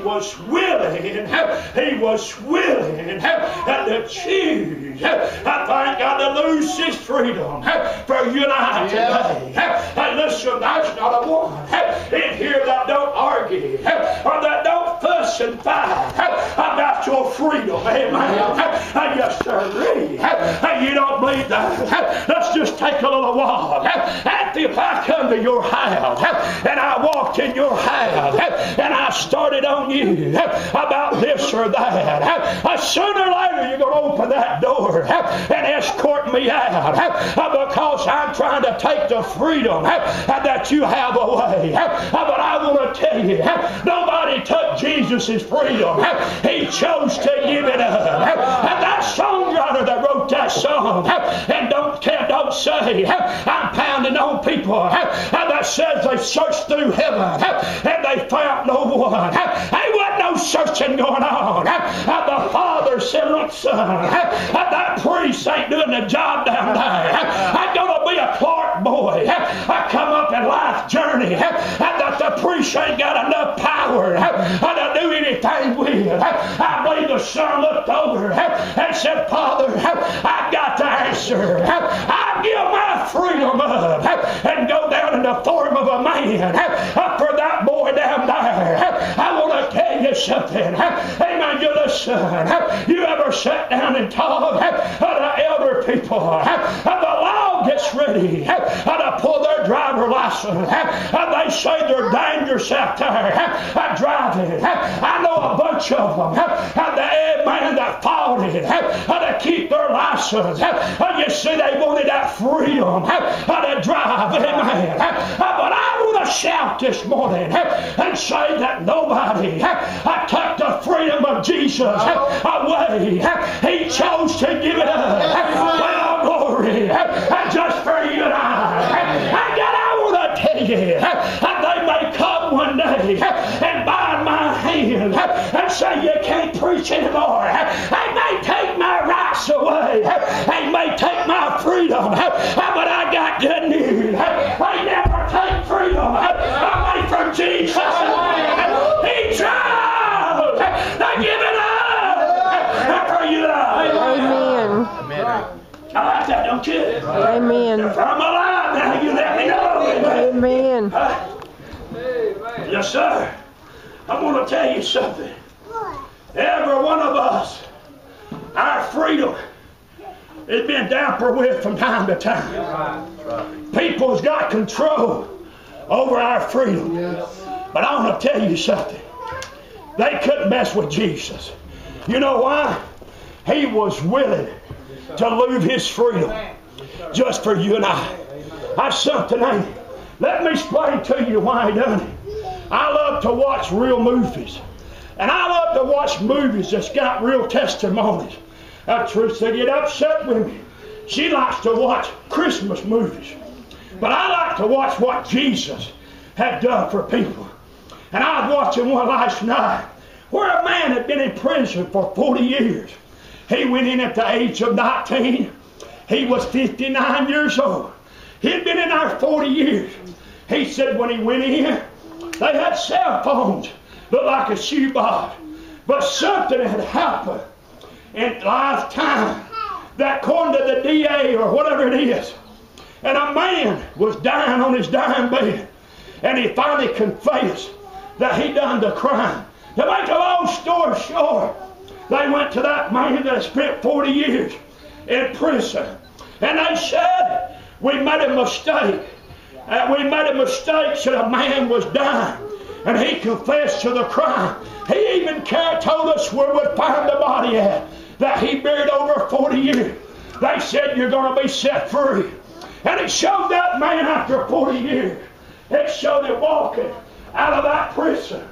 was willing. He was willing to choose. I thank God to lose his freedom for you and I today. Hey, listen, there's not a one in here that don't argue or that don't fuss and fight about your freedom. Amen. Yes, sir. You don't believe that? Let's just take a little while. If I come to your house and I walked in your house and I started on you about this or that, sooner or later you're going to open that door and escort me out because I'm trying to take the freedom that you have away. But I want to tell you, nobody took Jesus' freedom. He chose to give it up. And that songwriter that wrote that song, and don't say, I'm pounding on people that says they searched through heaven and they found no one. There wasn't no searching going on. The Father said, look, son, that priest ain't doing the job down there. I'm going to be a Clark boy. I come up in life journey and that the priest ain't got enough power to do anything with. I believe the son looked over and said, Father, I've got the answer. I give my freedom up and go down in the form of a man for that boy down there. I want to tell you something. Amen. You listen. You ever sat down and talked to elder people? The law gets ready to pull their driver license. They say they're dangerous out there driving. I know a bunch of them. The man that fought it to keep their license. You see, they wanted that freedom to drive. Amen. But I want to shout this morning and say that nobody took the freedom of Jesus away. He chose to give it up. Well, glory, just for you and I want to tell you, they may come one day and bind my hand and say you can't preach anymore. They may take my rights away. They may take my freedom. But I got good news. They never take freedom away from Jesus. He tried to give it up for you and I. Amen. I like that, don't you? Amen. If I'm alive now, you let me know. Amen. Yes, sir. I want to tell you something. Every one of us, our freedom has been tampered with from time to time. People's got control over our freedom. But I want to tell you something. They couldn't mess with Jesus. You know why? He was willing to lose his freedom just for you and I. That's something, ain't it? Let me explain to you why he done it. I love to watch real movies. And I love to watch movies that's got real testimonies. Teresa get upset with me. She likes to watch Christmas movies. But I like to watch what Jesus had done for people. And I was watching one last night where a man had been in prison for 40 years. He went in at the age of 19. He was 59 years old. He'd been in there 40 years. He said when he went in, they had cell phones, looked like a shoebox. But something had happened in lifetime that according to the DA or whatever it is, and a man was dying on his dying bed. And he finally confessed that he done the crime. To make a long story short, they went to that man that had spent 40 years in prison. And they said, we made a mistake. We made a mistake, said a man was dying. And he confessed to the crime. He even told us where we'd find the body at, that he buried over 40 years. They said, you're going to be set free. And it showed that man after 40 years. It showed him walking out of that prison.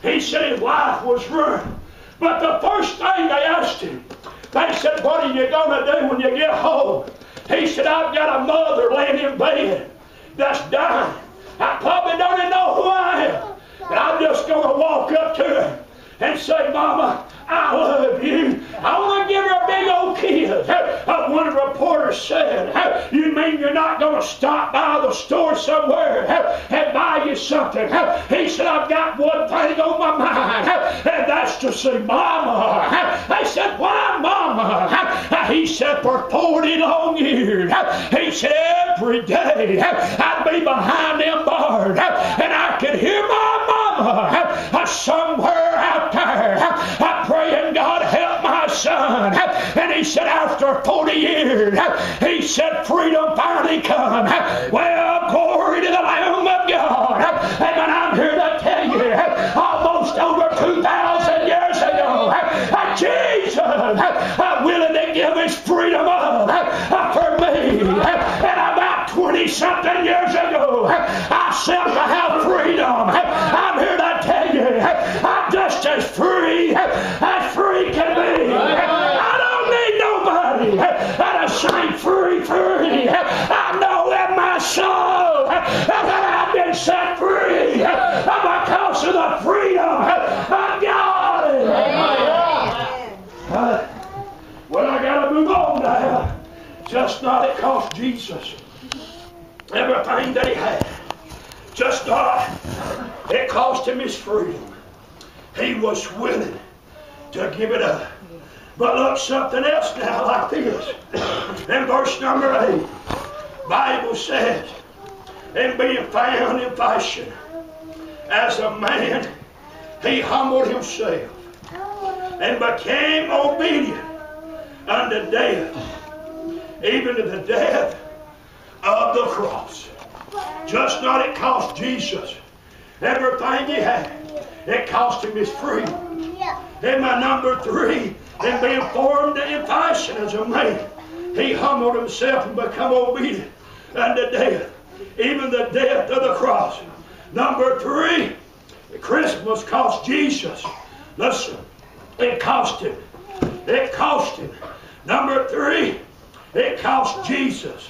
He said his life was ruined. But the first thing they asked him, they said, what are you going to do when you get home? He said, I've got a mother laying in bed that's dying. I probably don't even know who I am. And I'm just going to walk up to her and say, Mama, I love you. I want to give her a big old kiss. One reporter said, you mean you're not going to stop by the store somewhere and buy you something? He said, I've got one thing on my mind, and that's to see Mama. I said, why Mama? He said, for 40 long years. He said, every day I'd be behind them bars, and I could hear my Mama somewhere out there praying, God help my son. And he said, after 40 years, he said, freedom finally come. Well, glory to the Lamb of God. And I'm here to tell you, almost over 2,000 years ago, Jesus willing to give his freedom up for me. And about 20-something years ago, I set to have freedom. I'm here to tell you, I'm just as free can be. I don't need nobody to say free. I know in my soul that I've been set free because of the freedom of God. Well, I got to move on now. Just not it cost Jesus everything that he had. Just not it cost him his freedom. He was willing to give it up. But look, something else now like this. In verse number 8, Bible says, and being found in fashion as a man, he humbled himself and became obedient unto death, even to the death of the cross. Just not it cost Jesus everything he had. It cost him his freedom. And my number 3, and being formed in fashion as a man, he humbled himself and become obedient unto death, even the death of the cross. Number 3, Christmas cost Jesus. Listen, it cost him. It cost him. Number 3, it cost Jesus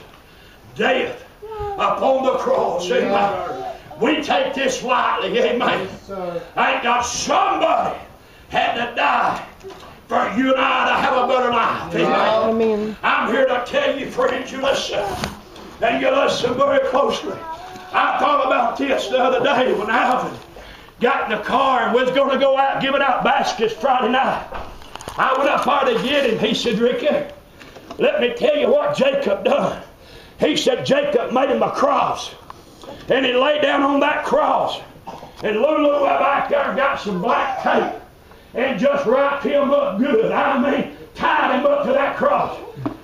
death upon the cross. Amen. We take this lightly. Amen. I ain't got somebody had to die for you and I to have a better life. Amen. I'm here to tell you, friends, you listen. And you listen very closely. I thought about this the other day when Alvin got in the car and was going to go out giving out baskets Friday night. I went up there to get him. He said, Ricky, let me tell you what Jacob done. He said Jacob made him a cross. And he laid down on that cross. And Lulu went back there and got some black tape and just wrapped him up good. I mean, tied him up to that cross.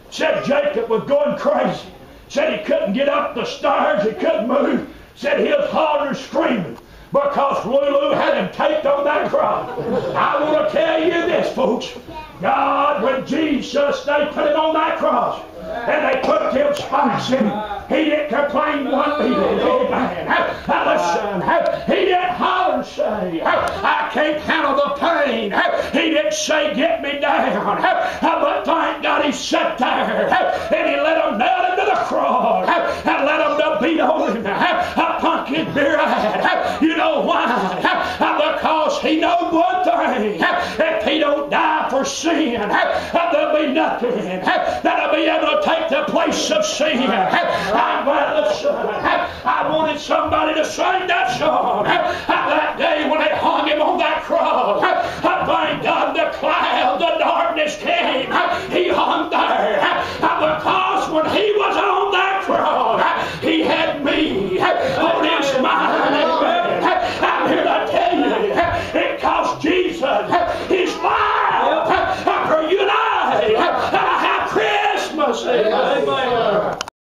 Said Jacob was going crazy. Said he couldn't get up the stairs. He couldn't move. Said he was hollering and screaming because Lulu had him taped on that cross. I want to tell you this, folks. God, when Jesus, they put him on that cross and they put them spikes in him, he didn't complain one bit. Amen. Listen, he didn't holler and say, I can't handle the pain. He didn't say, get me down. But thank God he sat there and he let them nail him to the cross and let them to beat on him. Pumpkin beer eyed. You know why? Because he knows one thing. If he don't die for sin, there'll be nothing that'll be able to take the place of sin. I'm glad, listen, I wanted somebody to sing that song that day when they hung him on that cross. Thank God the cloud, the darkness came. He hung there because when he was on that cross, he had me on his mind. I'm here to tell you, it cost Jesus his life for you and I to have Christmas. Amen.